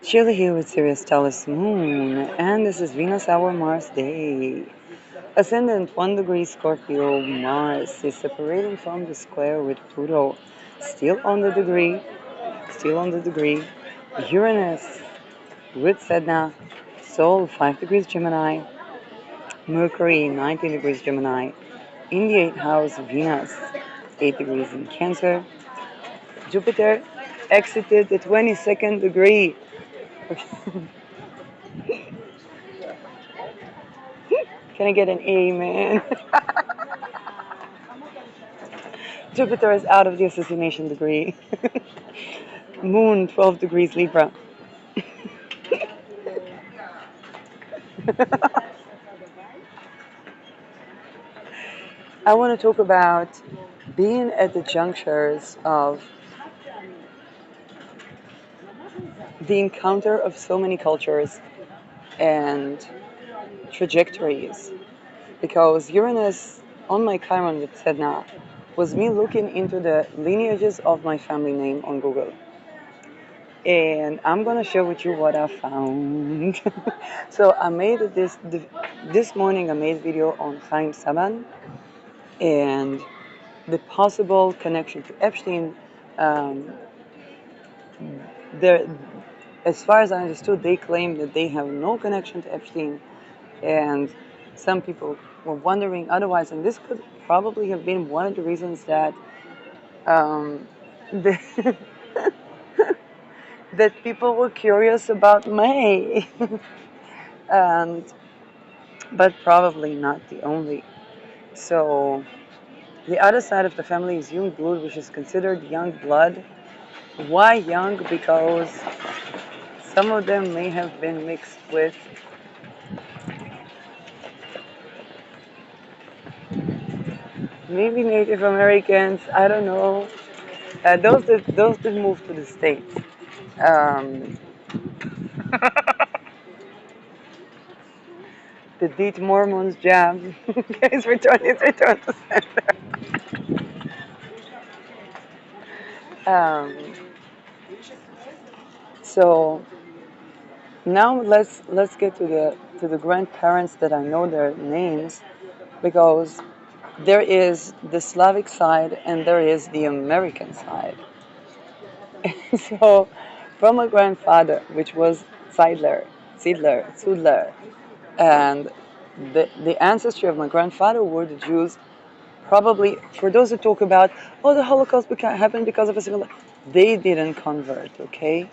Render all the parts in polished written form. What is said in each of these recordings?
Chile here with Sirius Taurus Moon, and this is Venus Hour Mars Day. Ascendant 1 degree Scorpio, Mars is separating from the square with Pluto, still on the degree, still on the degree. Uranus with Sedna, Sol 5 degrees Gemini, Mercury 19 degrees Gemini, in the 8th house, Venus 8 degrees in Cancer, Jupiter exited the 22nd degree. Can I get an amen? Jupiter is out of the assassination degree. Moon 12 degrees Libra. I want to talk about being at the junctures of the encounter of so many cultures and trajectories. Because Uranus on my Chiron with Sedna was me looking into the lineages of my family name on Google. And I'm gonna share with you what I found. So I made this morning. I made a video on Chaim Saban and the possible connection to Epstein. Um, there, as far as I understood, they claim that they have no connection to Epstein, and some people were wondering otherwise. And this could probably have been one of the reasons that the, that people were curious about May, and but probably not the only. So the other side of the family is young blood, which is considered young blood. Why young? Because some of them may have been mixed with maybe Native Americans. I don't know. Those that moved to the states. Um, the Deet Mormons jab. It's return to sender. Um, so now let's get to the grandparents that I know their names, because there is the Slavic side and there is the American side. So from my grandfather, which was Zidler, and the ancestry of my grandfather were the Jews. Probably for those who talk about, oh, the Holocaust happened because of a civil, they didn't convert. Okay,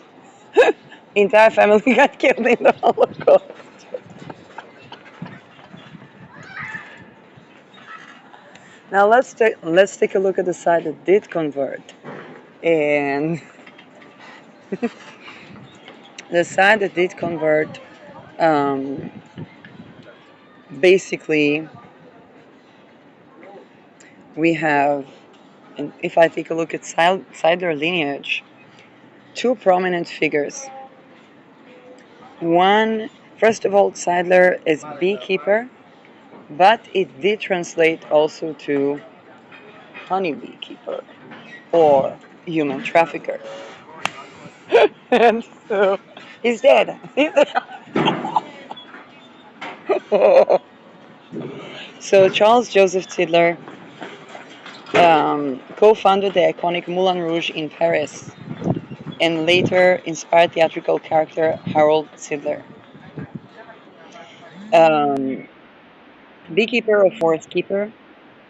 entire family got killed in the Holocaust. Now let's take a look at the side that did convert, and the side that did convert, um, basically, we have, and if I take a look at Seidler lineage, two prominent figures. One, first of all, Seidler is beekeeper, but it did translate also to honeybee keeper or human trafficker. And so he's dead. He's dead. So Charles Joseph Tidler co-founded the iconic Moulin Rouge in Paris and later inspired theatrical character Harold Sidler. Um, beekeeper or forest keeper?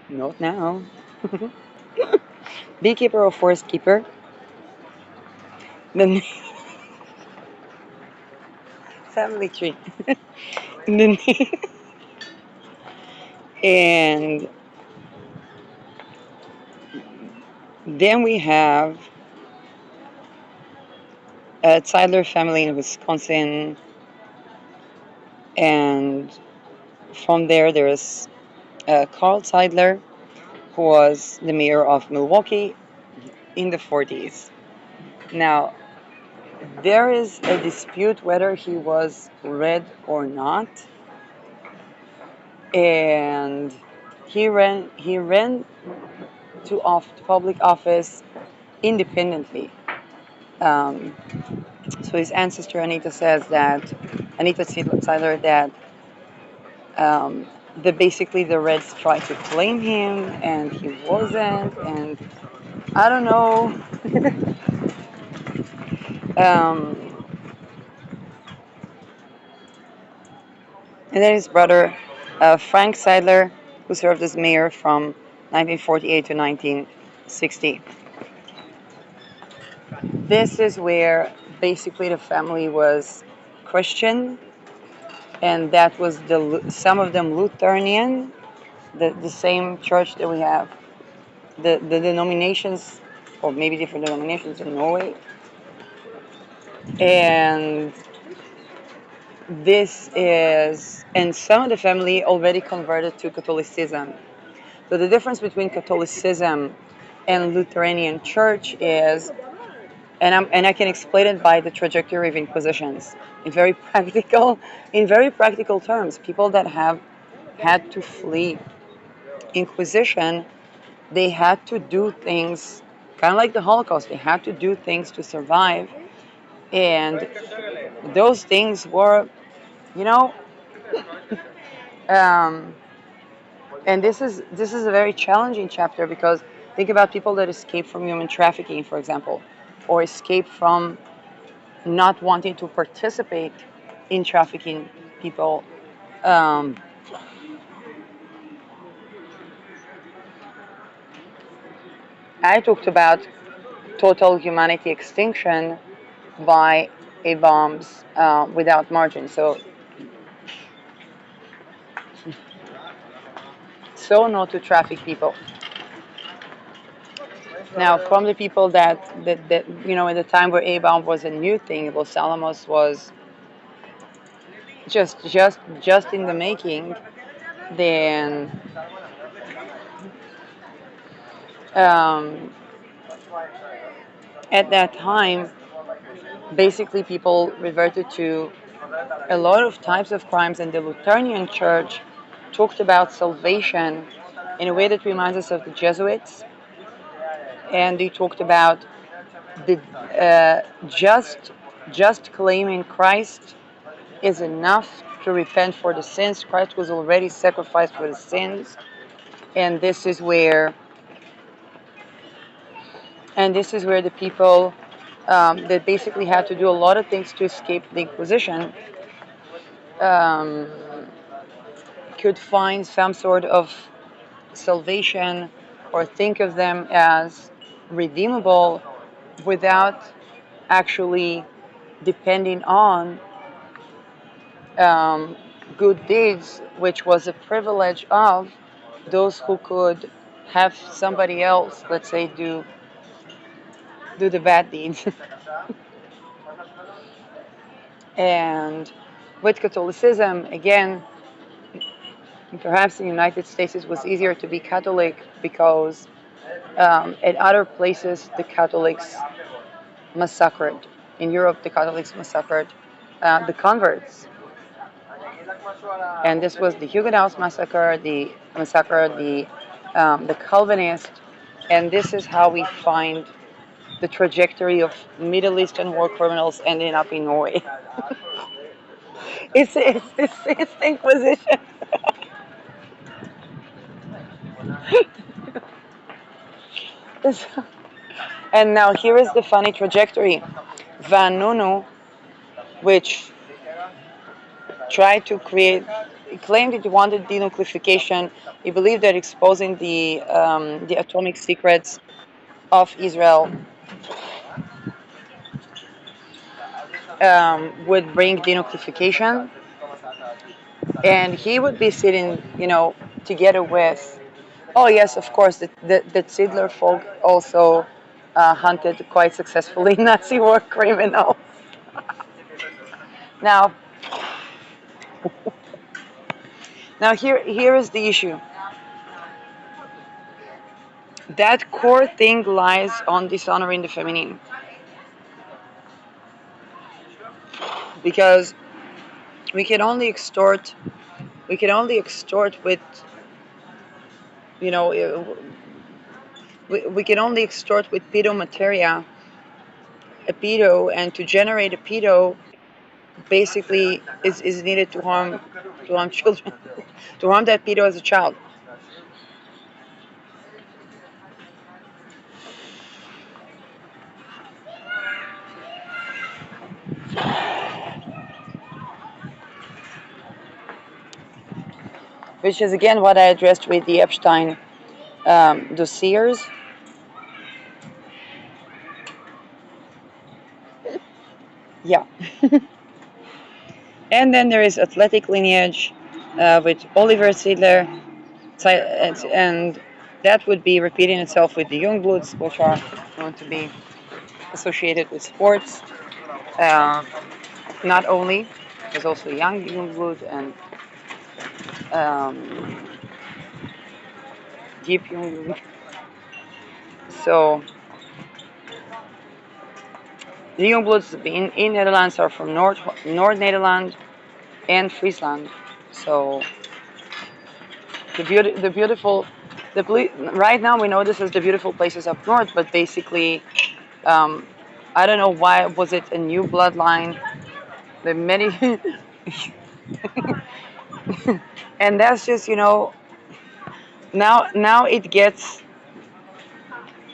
Not now. Beekeeper or forest keeper? The family tree. The, and then we have a Zeidler family in Wisconsin, and from there's Carl Zeidler, who was the mayor of Milwaukee in the 40s. Now, there is a dispute whether he was red or not, and he ran to public office independently. Um, so his ancestor Anita says that Anita Seidler that um, basically the Reds tried to claim him and he wasn't, and I don't know. um, and then his brother Frank Seidler, who served as mayor from 1948 to 1960. This is where basically the family was Christian, and that was some of them Lutheran, the same church that we have. The denominations, or maybe different denominations in Norway, and and some of the family already converted to Catholicism. So the difference between Catholicism and Lutheran Church is, and I can explain it by the trajectory of inquisitions in very practical terms. People that have had to flee Inquisition, they had to do things kind of like the Holocaust. They had to do things to survive, and those things were, you know, um, and this is a very challenging chapter because think about people that escape from human trafficking, for example, or escape from not wanting to participate in trafficking people. Um, I talked about total humanity extinction by a bombs without margin. So not to traffic people. Now, from the people that at the time where A bomb was a new thing, Los Alamos was just in the making. Then um, at that time, basically people reverted to a lot of types of crimes, and the Lutheran Church talked about salvation in a way that reminds us of the Jesuits, and they talked about the just claiming Christ is enough to repent for the sins. Christ was already sacrificed for the sins, and this is where the people that basically had to do a lot of things to escape the Inquisition um, could find some sort of salvation or think of them as redeemable without actually depending on um, good deeds, which was a privilege of those who could have somebody else, let's say, do the bad deeds. And with Catholicism, again, perhaps in the United States it was easier to be Catholic because at other places the Catholics massacred. In Europe, the Catholics massacred the converts, and this was the Huguenots massacre, the Calvinists, and this is how we find the trajectory of Middle Eastern war criminals ending up in Norway. It's the Inquisition. And now here is the funny trajectory. Van Nunu, which tried to create, he claimed it wanted denuclearification. He believed that exposing the atomic secrets of Israel would bring denuclearification, and he would be sitting, together with. Oh yes, of course. The Zidler folk also hunted quite successfully Nazi war criminals. Now, here is the issue. That core thing lies on dishonoring the feminine, because we can only extort. We can only extort with, you know, we can only extort with pedomateria a pedo, and to generate a pedo basically is needed to harm children, to harm that pedo as a child. Which is again what I addressed with the Epstein dossiers. Yeah. And then there is athletic lineage with Oliver Sidler, and that would be repeating itself with the Youngbloods, which are known to be associated with sports. Uh, Not only, there's also young Youngblood and um, deep Youngblood. So the Youngbloods in Netherlands are from North Netherlands and Friesland. So the beautiful, right now we know this as the beautiful places up north, but basically, um, I don't know why was it a new bloodline. The many, and that's just now it gets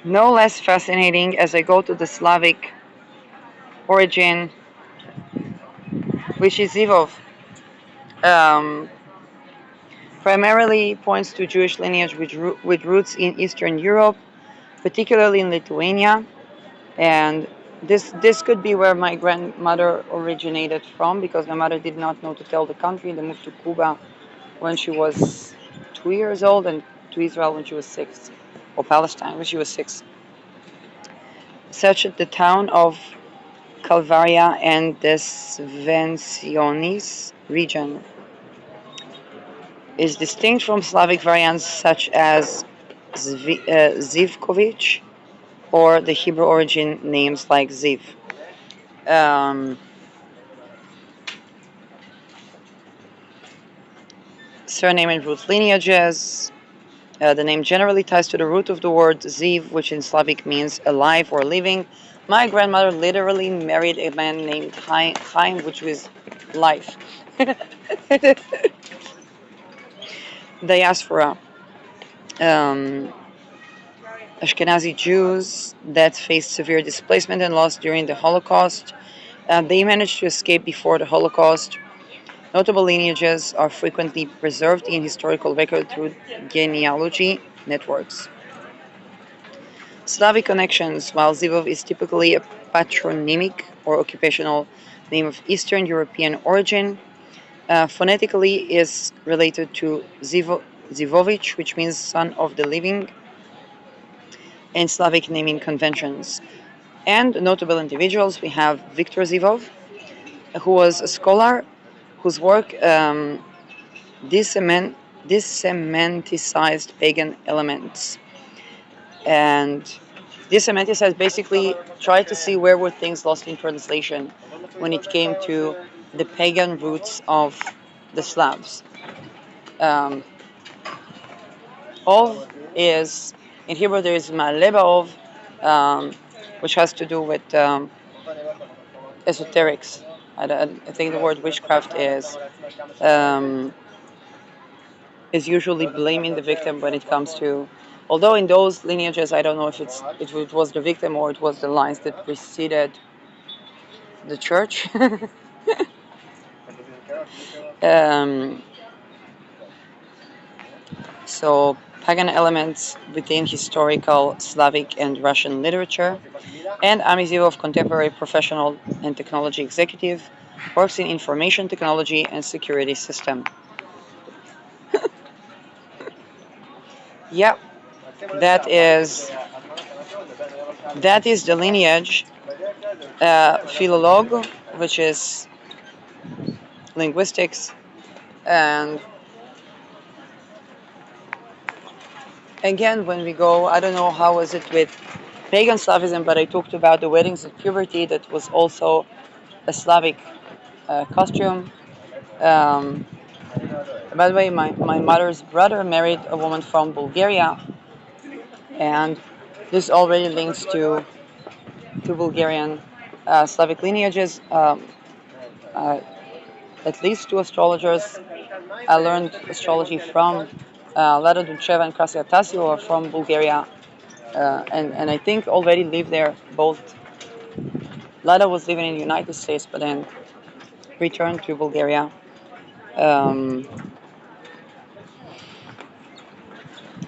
no less fascinating as I go to the Slavic origin, which is Zivov. Um, Primarily points to Jewish lineage with roots in Eastern Europe, particularly in Lithuania, and this could be where my grandmother originated from because my mother did not know to tell the country. They moved to Cuba when she was 2 years old and to Israel when she was 6, or Palestine when she was 6. Such as the town of Calvaria and the Svencionis region is distinct from Slavic variants such as Zivkovic or the Hebrew origin names like Ziv. Um, Surname and root lineages. The name generally ties to the root of the word Ziv, which in Slavic means alive or living. My grandmother literally married a man named Chaim, which was life. Diaspora. Um, Ashkenazi Jews that faced severe displacement and loss during the Holocaust. They managed to escape before the Holocaust. Notable lineages are frequently preserved in historical record through genealogy networks. Slavic connections. While Zivov is typically a patronymic or occupational name of Eastern European origin, phonetically is related to Zivovich, which means son of the living, and Slavic naming conventions. And notable individuals, we have Viktor Zivov, who was a scholar whose work dissemanticized pagan elements. And dissemanticized basically tried to see where were things lost in translation when it came to the pagan roots of the Slavs. Um, Ov is, in Hebrew there is Malebaov, which has to do with esoterics. I think the word witchcraft um, is usually blaming the victim when it comes to. Although in those lineages, I don't know if it was the victim or it was the lines that preceded the church. um, so pagan elements within historical Slavic and Russian literature, and Amizivov, contemporary professional and technology executive, works in information technology and security system. Yeah, that is that is the lineage. Philolog, which is linguistics, and again, when we go, I don't know how was it with pagan Slavism, but I talked about the weddings at puberty. That was also a Slavic costume. Um, by the way, my mother's brother married a woman from Bulgaria, and this already links to Bulgarian Slavic lineages. Uh, at least two astrologers. I learned astrology from Lada Duncheva and Krasia Tasio are from Bulgaria, and I think already lived there. Both Lada was living in the United States, but then returned to Bulgaria. Um,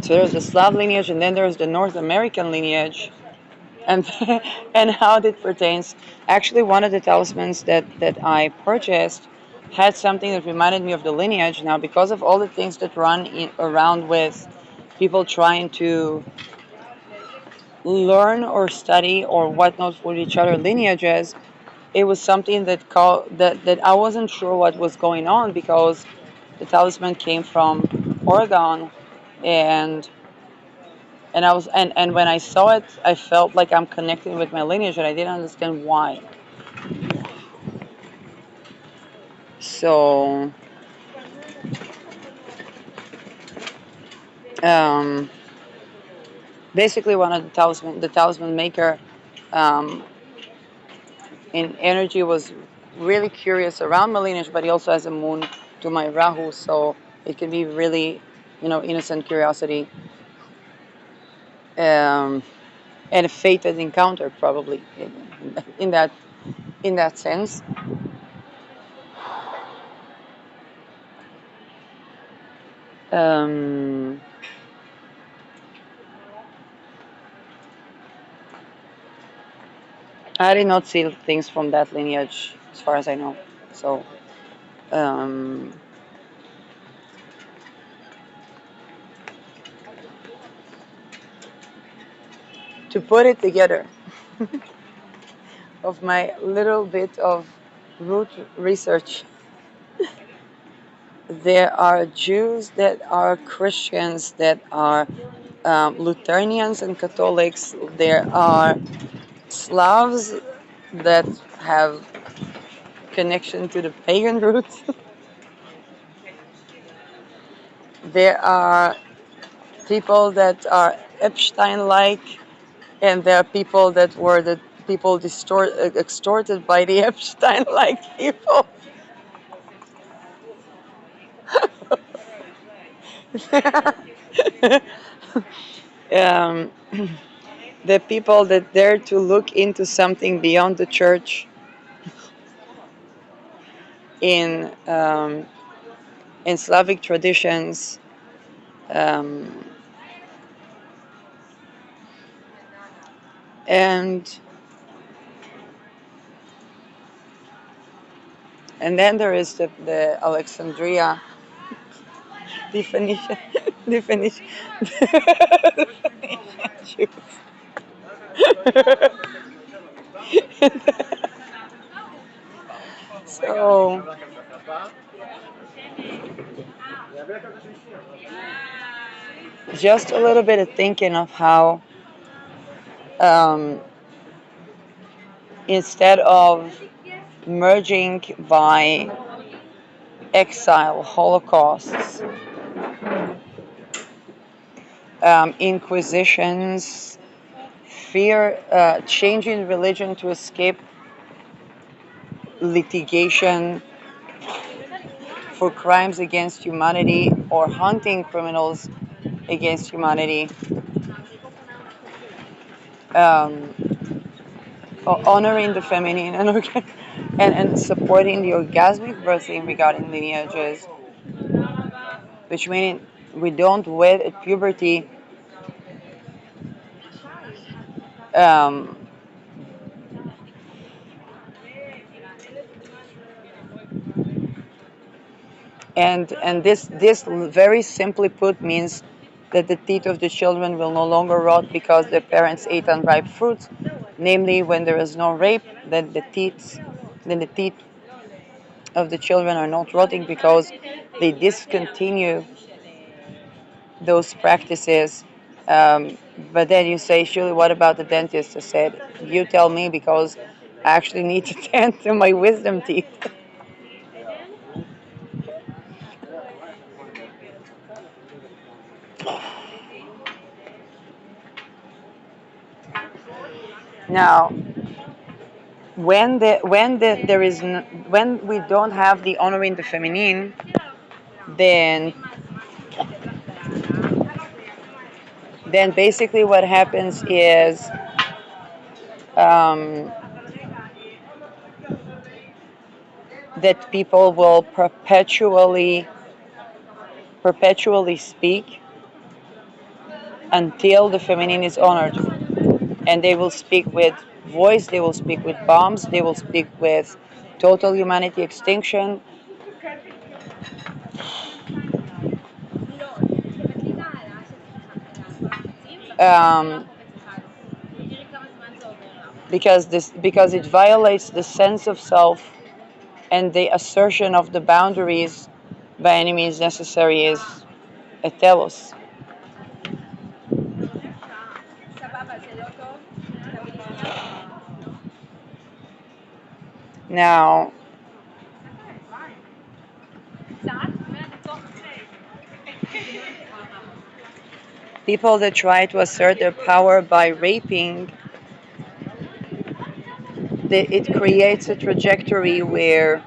so there's the Slav lineage, and then there's the North American lineage, and and how it pertains. Actually, one of the talismans that I purchased had something that reminded me of the lineage. Now, because of all the things that around with people trying to learn or study or whatnot with each other lineages, it was something that I wasn't sure what was going on because the talisman came from Oregon, and and when I saw it, I felt like I'm connecting with my lineage, and I didn't understand why. So um, basically, one of the talisman maker um, in energy was really curious around my lineage, but he also has a moon to my Rahu, so it can be really, innocent curiosity, um, and a fated encounter probably in that in that sense. Um, I did not see things from that lineage, as far as I know. So, um, to put it together, of my little bit of root research, there are Jews that are Christians, that are Lutherans and Catholics. There are Slavs that have connection to the pagan roots. There are people that are Epstein-like, and there are people that were the people extorted by the Epstein-like people. um, the people that dare to look into something beyond the church in Slavic traditions, um, and then there is the Alexandria definition definition Jews. So just a little bit of thinking of how um, instead of merging by exile, holocausts, inquisitions, fear, changing religion to escape litigation for crimes against humanity, or hunting criminals against humanity, um, honoring the feminine, and supporting the orgasmic birthing regarding lineages, which means we don't wed at puberty, um, and this very simply put means that the teeth of the children will no longer rot because their parents ate unripe fruits, namely when there is no rape, then the teeth of the children are not rotting because they discontinue those practices. But then you say, surely, what about the dentist? I said, you tell me, because I actually need to tend to my wisdom teeth. Now, when we don't have the honoring the feminine, then basically what happens is um, that people will perpetually speak until the feminine is honored, and they will speak with voice, they will speak with bombs, they will speak with total humanity extinction, um, because it violates the sense of self, and the assertion of the boundaries by any means necessary is a telos. Now, people that try to assert their power by raping, it creates a trajectory where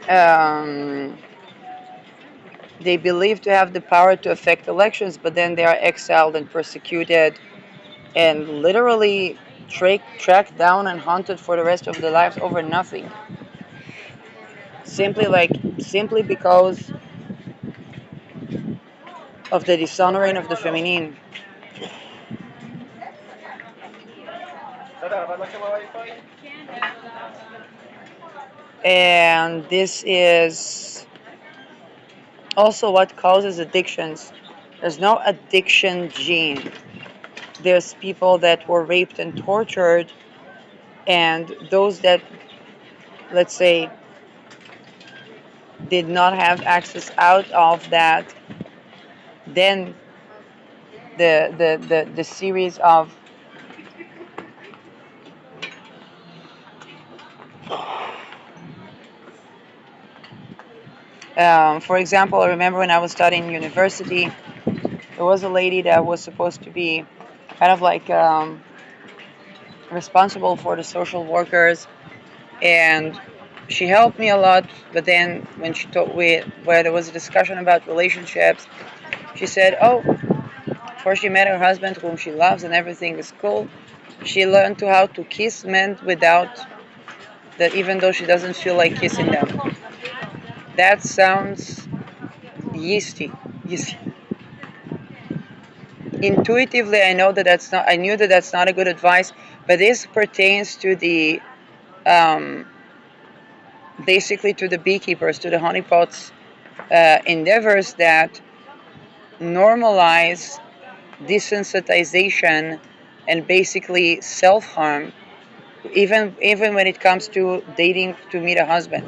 um, they believe to have the power to affect elections, but then they are exiled and persecuted and literally tracked down and hunted for the rest of their lives over nothing. Simply because of the dishonoring of the feminine. And this is also what causes addictions. There's no addiction gene. There's people that were raped and tortured, and those that, let's say, did not have access out of that, then the series of for example, I remember when I was studying university, there was a lady that was supposed to be kind of like responsible for the social workers, and she helped me a lot. But then when she told me, where there was a discussion about relationships, she said, "Oh, before she met her husband, whom she loves and everything is cool, she learned to how to kiss men without that, even though she doesn't feel like kissing them." That sounds yeasty. Yeasty. Intuitively, I know that that's not. I knew that that's not a good advice, but this pertains to the um, basically to the beekeepers, to the honeypots endeavors that normalize desensitization and basically self-harm, even when it comes to dating to meet a husband.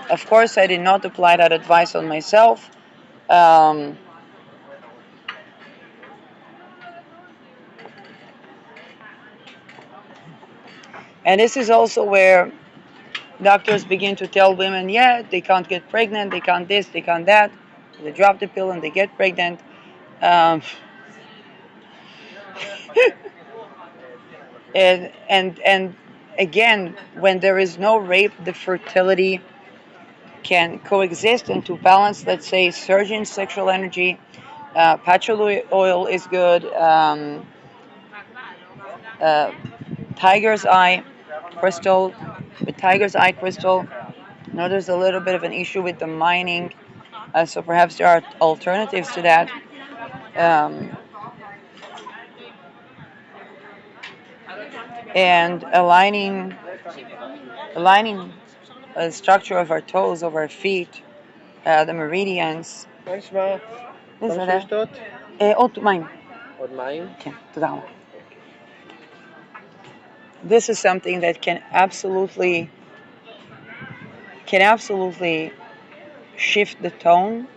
Of course, I did not apply that advice on myself. Um, and this is also where doctors begin to tell women, yeah, they can't get pregnant, they can't this, they can't that. They drop the pill and they get pregnant. Um, and again, when there is no rape, the fertility can coexist, and to balance, let's say, surging sexual energy. Patchouli oil is good. Uh, tiger's eye crystal, with tiger's eye crystal. Now there's a little bit of an issue with the mining, so perhaps there are alternatives to that. Um, and aligning the structure of our toes, of our feet, the meridians. בסדר. עוד מים. כן, תודה רבה. This is something that can absolutely shift the tone,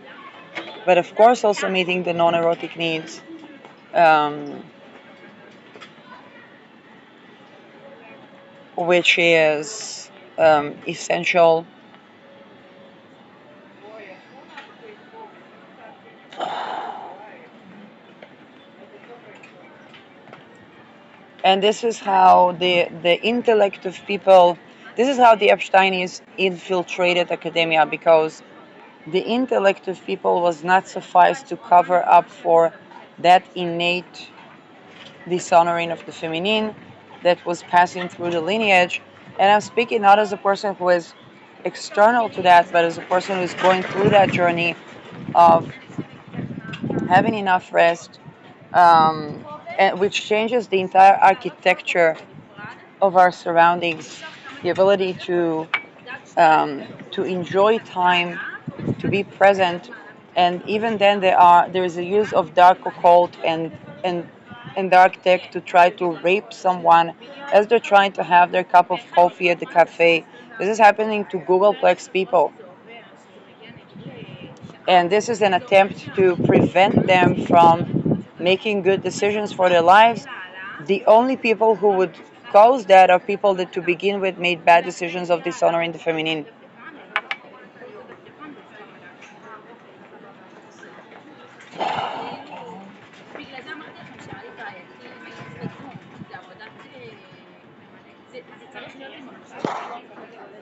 but of course also meeting the non-erotic needs. Which is essential. And this is how the intellect of people, this is how the Epsteinis infiltrated academia, because the intellect of people was not suffice to cover up for that innate dishonoring of the feminine that was passing through the lineage. And I'm speaking not as a person who is external to that, but as a person who is going through that journey of having enough rest, and which changes the entire architecture of our surroundings, the ability to enjoy time, to be present, and even then there is a use of dark occult and and dark tech to try to rape someone as they're trying to have their cup of coffee at the cafe. This is happening to Googleplex people, and this is an attempt to prevent them from making good decisions for their lives. The only people who would cause that are people that to begin with made bad decisions of dishonoring the feminine.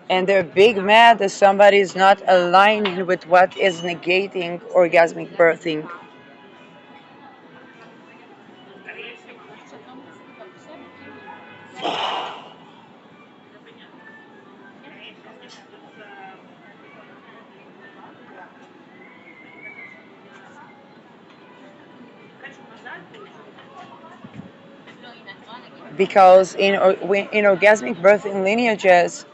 And they're big mad that somebody is not aligning with what is negating orgasmic birthing. Because in orgasmic birthing lineages,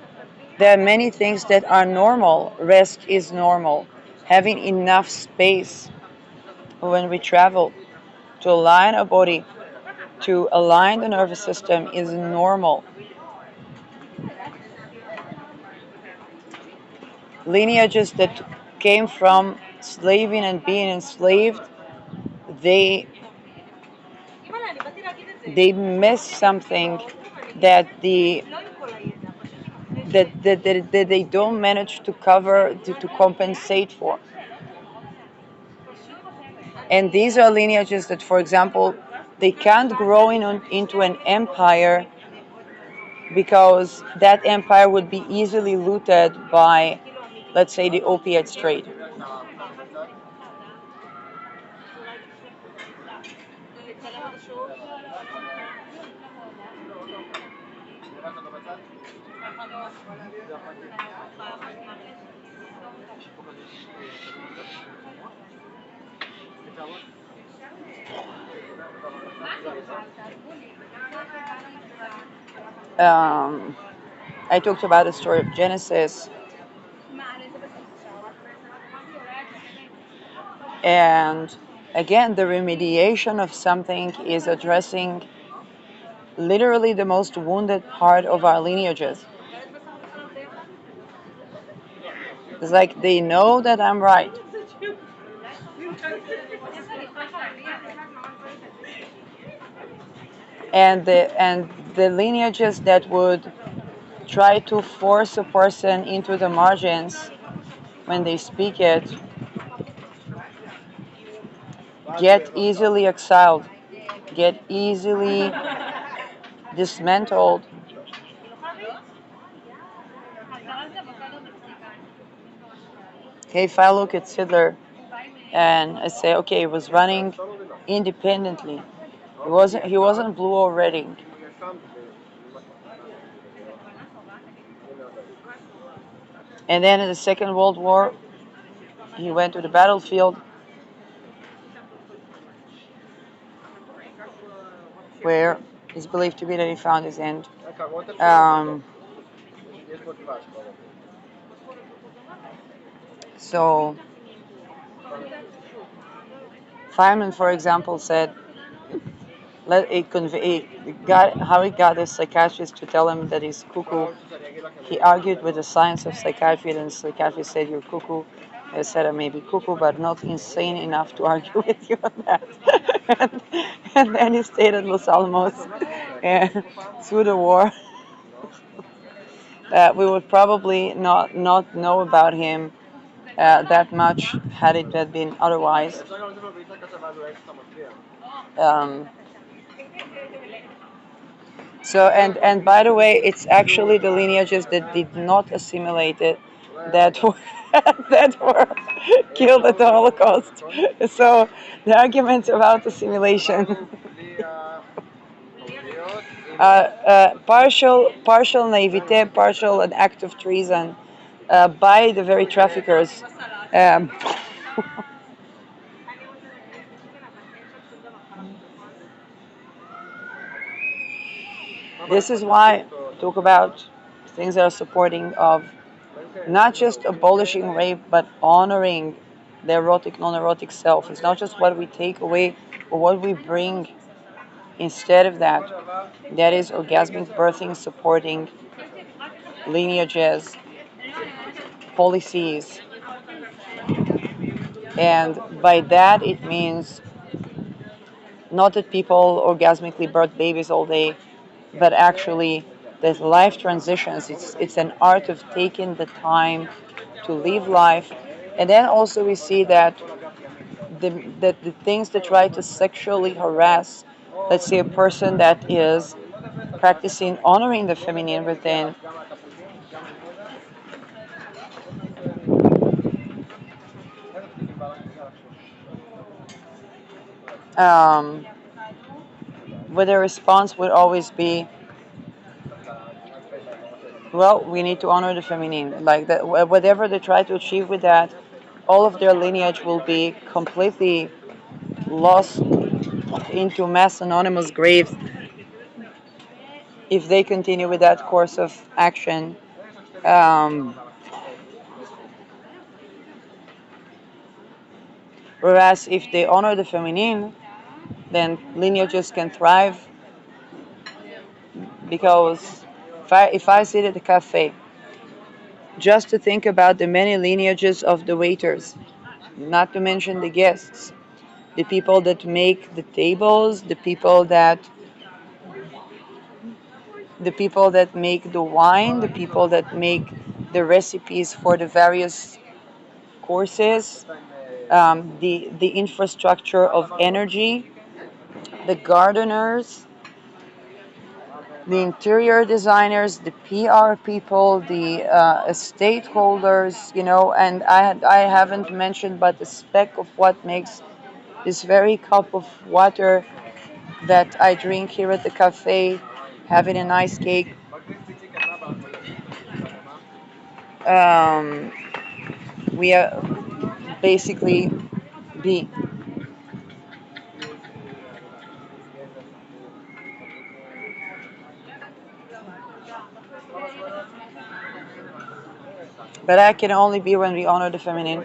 there are many things that are normal. Rest is normal. Having enough space when we travel to align our body, to align the nervous system is normal. Lineages that came from slaving and being enslaved, they they miss something that that they don't manage to cover to compensate for. And these are lineages that, for example, they can't grow into an empire because that empire would be easily looted by, let's say, the opiates trade. Um, I talked about the story of Genesis, and again, the remediation of something is addressing literally the most wounded part of our lineages. It's like they know that I'm right. And the lineages that would try to force a person into the margins when they speak it get easily exiled, get easily dismantled. Okay, if I look at Sidler and I say, okay, he was running independently. He wasn't blue or redding. And then in the Second World War, he went to the battlefield where it's believed to be that he found his end. Um, so Feynman, for example, said how he got a psychiatrist to tell him that he's cuckoo. He argued with the science of psychiatry, and the psychiatrist said, "You're cuckoo." I said, "I may be cuckoo, but not insane enough to argue with you on that." and, and then he stayed at Los Alamos and through the war. We would probably not know about him that much had it had been otherwise. Um, So, and by the way, it's actually the lineages that did not assimilate it that were, that were killed at the Holocaust. So the arguments about assimilation, partial naivete, partial an act of treason by the very traffickers. Um, this is why talk about things that are supporting of not just abolishing rape, but honoring the erotic, non-erotic self. It's not just what we take away or what we bring instead of that. That is orgasmic birthing, supporting lineages, policies, and by that it means not that people orgasmically birth babies all day, but actually that life transitions. It's an art of taking the time to live life, and then also we see that the things that try to sexually harass, let's say, a person that is practicing honoring the feminine within, um, where the response would always be, well, we need to honor the feminine. Like that, whatever they try to achieve with that, all of their lineage will be completely lost into mass anonymous graves if they continue with that course of action. Um, Whereas if they honor the feminine, then lineages can thrive because if I sit at a cafe just to think about the many lineages of the waiters, not to mention the guests, the people that make the tables, the people that make the wine, the people that make the recipes for the various courses, the infrastructure of energy, the gardeners, the interior designers, the PR people, the estate holders, and I haven't mentioned but a speck of what makes this very cup of water that I drink here at the cafe, having a nice cake, um, we basically be. But that can only be when we honor the feminine.